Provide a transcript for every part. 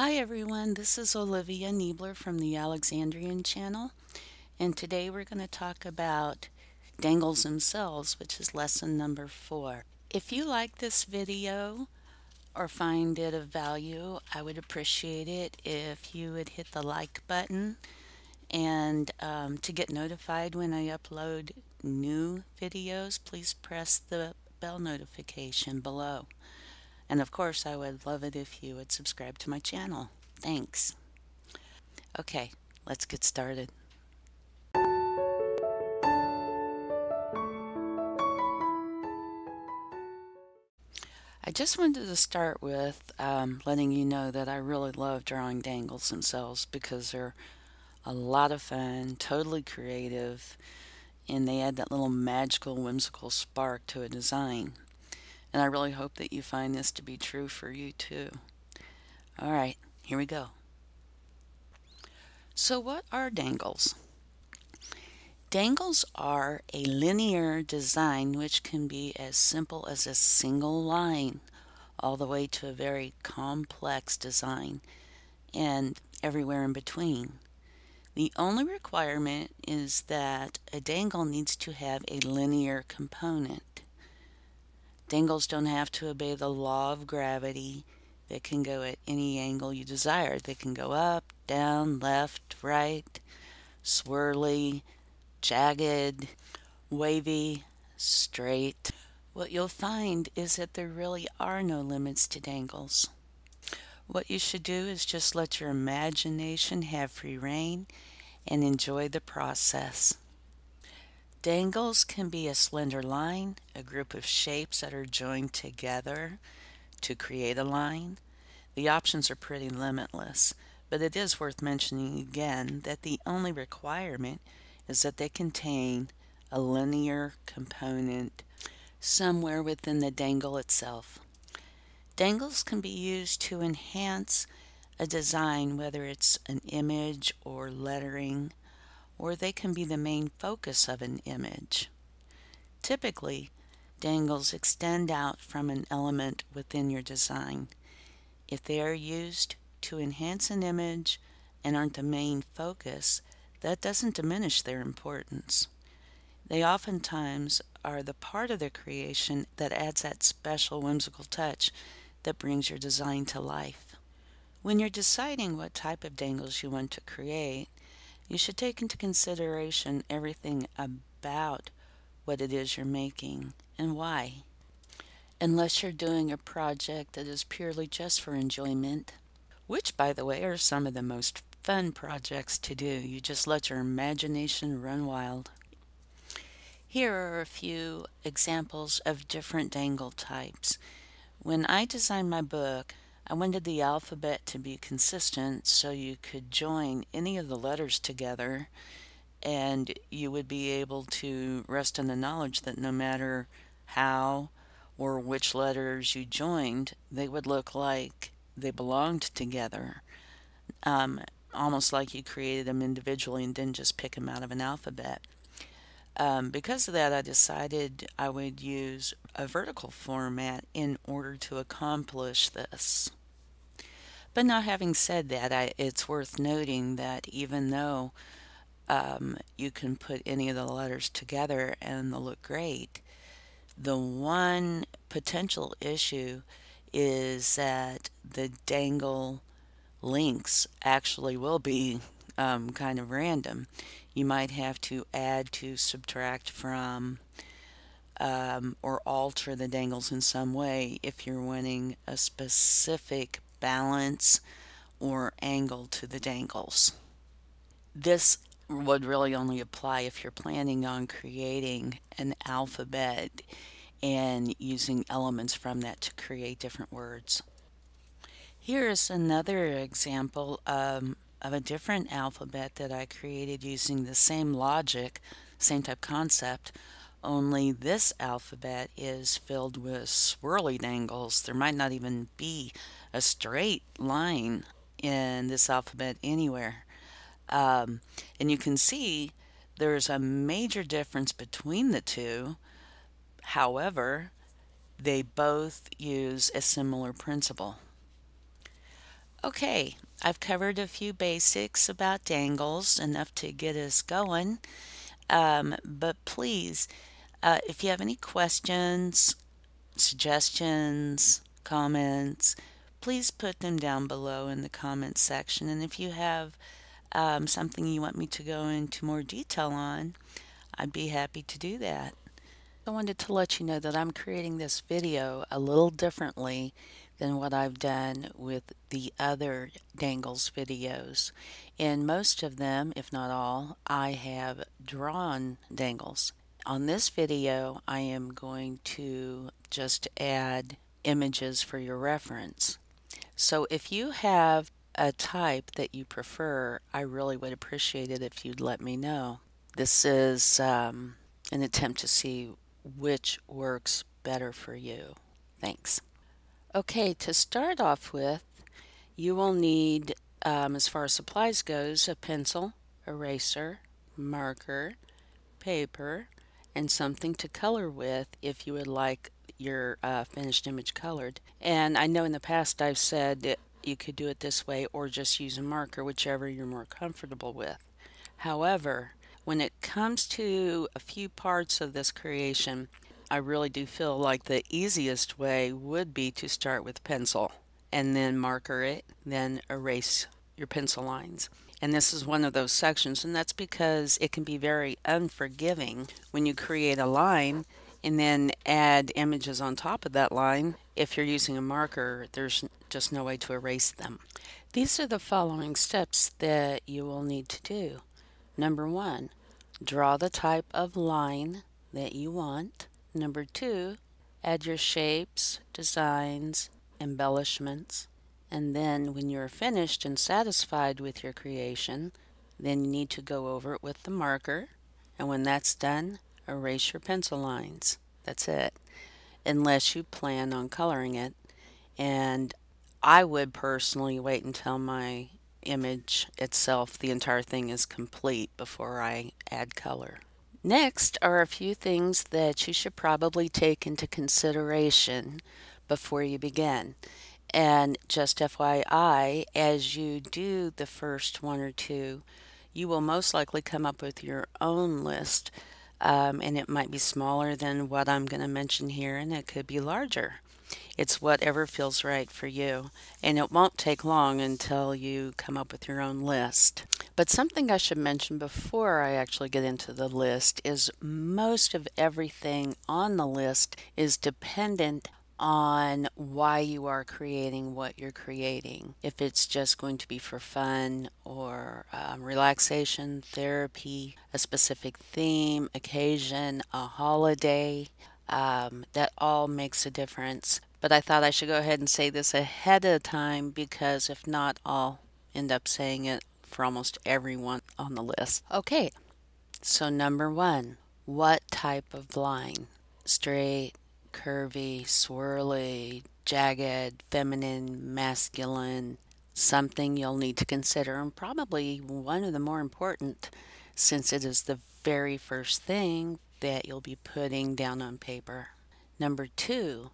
Hi everyone, this is Olivia Kneibler from the Alexandrienne channel, and today we're going to talk about dangles themselves, which is lesson number 4. If you like this video or find it of value, I would appreciate it if you would hit the like button and to get notified when I upload new videos, please press the bell notification below. And of course, I would love it if you would subscribe to my channel. Thanks. Okay, let's get started. I just wanted to start with letting you know that I really love drawing dangles themselves because they're a lot of fun, totally creative, and they add that little magical, whimsical spark to a design. And I really hope that you find this to be true for you too. All right, here we go. So what are dangles? Dangles are a linear design which can be as simple as a single line all the way to a very complex design and everywhere in between. The only requirement is that a dangle needs to have a linear component. Dangles don't have to obey the law of gravity. They can go at any angle you desire. They can go up, down, left, right, swirly, jagged, wavy, straight. What you'll find is that there really are no limits to dangles. What you should do is just let your imagination have free rein and enjoy the process. Dangles can be a slender line, a group of shapes that are joined together to create a line. The options are pretty limitless, but it is worth mentioning again that the only requirement is that they contain a linear component somewhere within the dangle itself. Dangles can be used to enhance a design, whether it's an image or lettering, or they can be the main focus of an image. Typically, dangles extend out from an element within your design. If they are used to enhance an image and aren't the main focus, that doesn't diminish their importance. They oftentimes are the part of the creation that adds that special whimsical touch that brings your design to life. When you're deciding what type of dangles you want to create, you should take into consideration everything about what it is you're making and why. Unless you're doing a project that is purely just for enjoyment, which, by the way, are some of the most fun projects to do. You just let your imagination run wild. Here are a few examples of different dangle types. When I designed my book, I wanted the alphabet to be consistent so you could join any of the letters together and you would be able to rest in the knowledge that no matter how or which letters you joined, they would look like they belonged together. Almost like you created them individually and didn't just pick them out of an alphabet. Because of that, I decided I would use a vertical format in order to accomplish this. But now, having said that, it's worth noting that even though you can put any of the letters together and they'll look great, the one potential issue is that the dangle links actually will be kind of random. You might have to add to, subtract from, or alter the dangles in some way if you're wanting a specific balance or angle to the dangles. This would really only apply if you're planning on creating an alphabet and using elements from that to create different words. Here is another example of a different alphabet that I created using the same logic, same type concept, only this alphabet is filled with swirly dangles. There might not even be a straight line in this alphabet anywhere. And you can see there's a major difference between the two. However, they both use a similar principle. Okay, I've covered a few basics about dangles, enough to get us going. But please, if you have any questions, suggestions, comments, please put them down below in the comments section. And if you have something you want me to go into more detail on, I'd be happy to do that. I wanted to let you know that I'm creating this video a little differently than what I've done with the other Dangles videos. In most of them, if not all, I have drawn dangles. On this video, I am going to just add images for your reference. So if you have a type that you prefer, I really would appreciate it if you'd let me know. This is an attempt to see which works better for you. Thanks. Okay, to start off with, you will need, as far as supplies goes, a pencil, eraser, marker, paper, and something to color with if you would like your finished image colored. And I know in the past I've said that you could do it this way or just use a marker, whichever you're more comfortable with. However, when it comes to a few parts of this creation, I really do feel like the easiest way would be to start with pencil and then marker it, then erase your pencil lines. And this is one of those sections, and that's because it can be very unforgiving when you create a line and then add images on top of that line. If you're using a marker, there's just no way to erase them. These are the following steps that you will need to do. Number 1, draw the type of line that you want. Number 2, add your shapes, designs, embellishments. And then when you're finished and satisfied with your creation, then you need to go over it with the marker. And when that's done, erase your pencil lines. That's it. Unless you plan on coloring it. And I would personally wait until my image itself, the entire thing, is complete before I add color. Next are a few things that you should probably take into consideration before you begin. And just FYI, as you do the first one or two, you will most likely come up with your own list. And it might be smaller than what I'm going to mention here, and it could be larger. It's whatever feels right for you, and it won't take long until you come up with your own list. But something I should mention before I actually get into the list is most of everything on the list is dependent on why you are creating what you're creating. If it's just going to be for fun or relaxation, therapy, a specific theme, occasion, a holiday, that all makes a difference. But I thought I should go ahead and say this ahead of time because if not, I'll end up saying it for almost everyone on the list. Okay, so number 1, what type of line? Straight, curvy, swirly, jagged, feminine, masculine, something you'll need to consider, and probably one of the more important since it is the very first thing that you'll be putting down on paper. Number 2,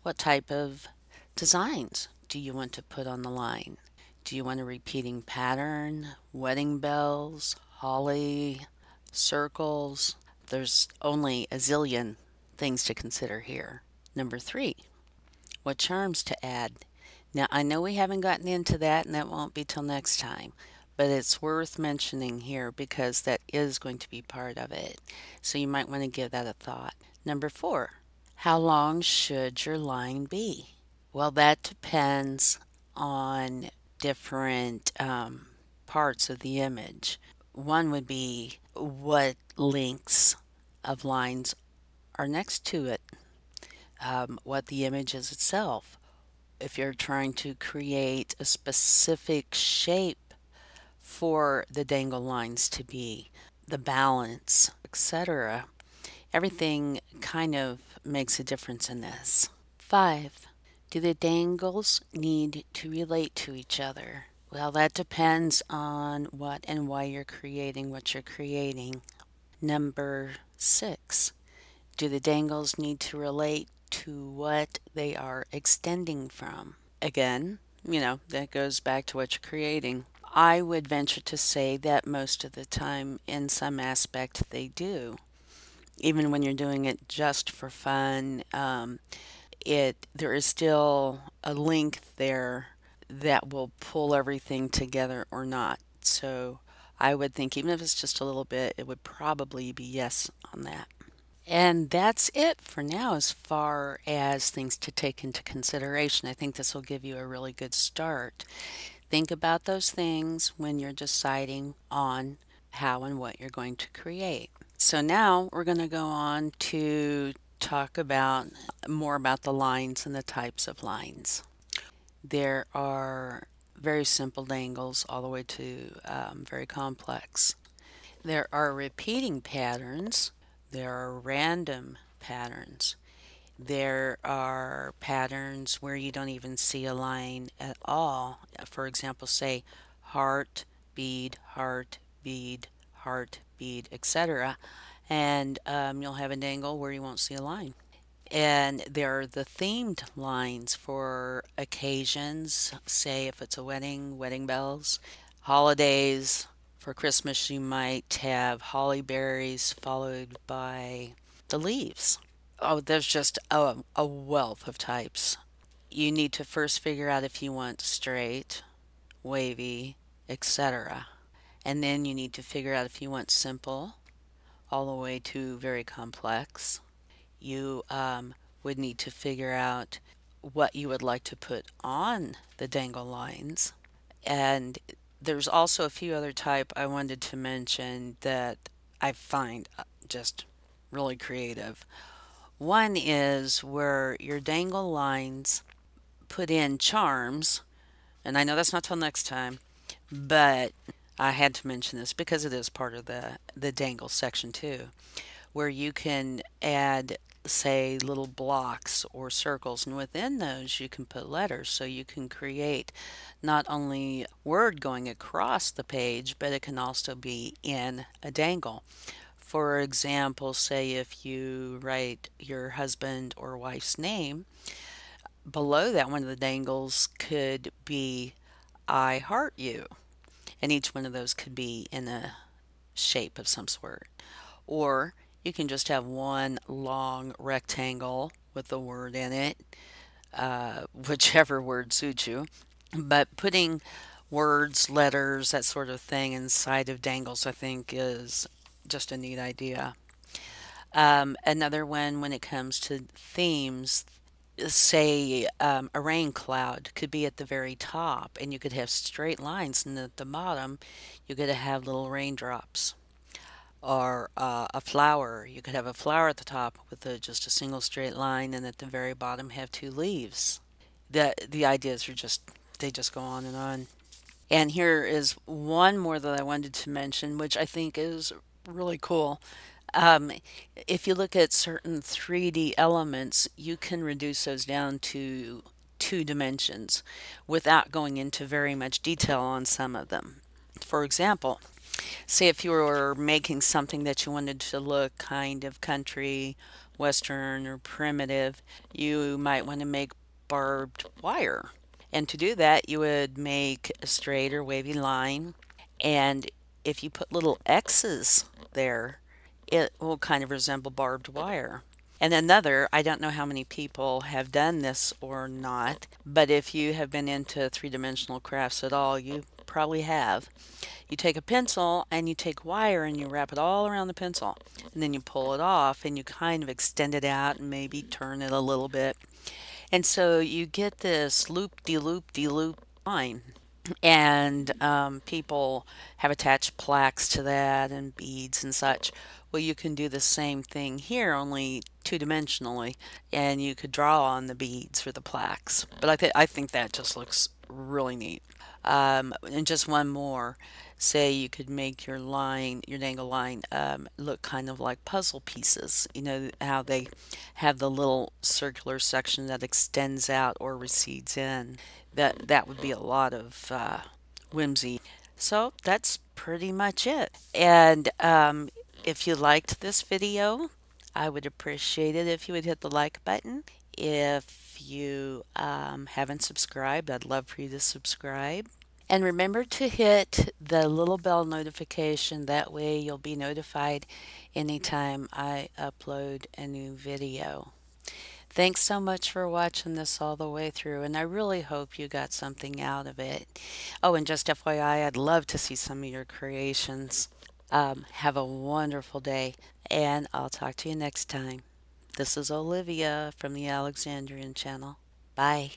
what type of designs do you want to put on the line? Do you want a repeating pattern, wedding bells, holly, circles? There's only a zillion things to consider here. Number 3, what charms to add? Now, I know we haven't gotten into that, and that won't be till next time, but it's worth mentioning here because that is going to be part of it. So you might want to give that a thought. Number 4, how long should your line be? Well, that depends on different parts of the image. One would be what lengths of lines are next to it, what the image is itself. If you're trying to create a specific shape for the dangle lines to be, the balance, etc. Everything kind of makes a difference in this. 5, do the dangles need to relate to each other? Well, that depends on what and why you're creating what you're creating. Number 6, do the dangles need to relate to what they are extending from? Again, that goes back to what you're creating. I would venture to say that most of the time, in some aspect, they do. Even when you're doing it just for fun, there is still a link there that will pull everything together or not. So I would think even if it's just a little bit, it would probably be yes on that. And that's it for now as far as things to take into consideration. I think this will give you a really good start. Think about those things when you're deciding on how and what you're going to create. So now we're going to go on to talk about more about the lines and the types of lines. There are very simple dangles all the way to very complex. There are repeating patterns. There are random patterns. There are patterns where you don't even see a line at all. For example, say heart, bead, etc. And you'll have a dangle where you won't see a line. And there are the themed lines for occasions. Say if it's a wedding, wedding bells, holidays. For Christmas, you might have holly berries followed by the leaves. Oh, there's just a wealth of types. You need to first figure out if you want straight, wavy, etc. And then you need to figure out if you want simple, all the way to very complex. You would need to figure out what you would like to put on the dangle lines. And there's also a few other type I wanted to mention that I find just really creative. One is where your dangle lines put in charms, and I know that's not till next time, but I had to mention this because it is part of the dangle section too, where you can add, say, little blocks or circles, and within those you can put letters, so you can create not only word going across the page, but it can also be in a dangle. For example, say if you write your husband or wife's name, below that one of the dangles could be I heart you. And each one of those could be in a shape of some sort. Or you can just have one long rectangle with the word in it, whichever word suits you. But putting words, letters, that sort of thing inside of dangles, I think, is just a neat idea. Another one, when it comes to themes, say a rain cloud could be at the very top, and you could have straight lines, and at the bottom, you could have little raindrops. Or a flower, you could have a flower at the top with just a single straight line, and at the very bottom have two leaves. The ideas are just they just go on and on. And here is one more that I wanted to mention, which I think is really cool. Um, if you look at certain 3D elements, you can reduce those down to two dimensions without going into very much detail on some of them. For example, say if you were making something that you wanted to look kind of country, western, or primitive, you might want to make barbed wire. And to do that, you would make a straight or wavy line. And if you put little X's there, it will kind of resemble barbed wire. And another, I don't know how many people have done this or not, but if you have been into three-dimensional crafts at all, you probably have. You take a pencil and you take wire and you wrap it all around the pencil, and then you pull it off and you kind of extend it out and maybe turn it a little bit. And so you get this loop-de-loop-de-loop line. And people have attached plaques to that and beads and such. Well, you can do the same thing here, only two-dimensionally, and you could draw on the beads or the plaques. But I think that just looks really neat. And just one more. Say you could make your line, your dangle line, look kind of like puzzle pieces. You know how they have the little circular section that extends out or recedes in. That would be a lot of whimsy. So that's pretty much it. And if you liked this video, I would appreciate it if you would hit the like button. If you haven't subscribed, I'd love for you to subscribe. And remember to hit the little bell notification. That way you'll be notified anytime I upload a new video. Thanks so much for watching this all the way through, and I really hope you got something out of it. Oh, and just FYI, I'd love to see some of your creations. Have a wonderful day, and I'll talk to you next time. This is Olivia from the Alexandrienne channel. Bye.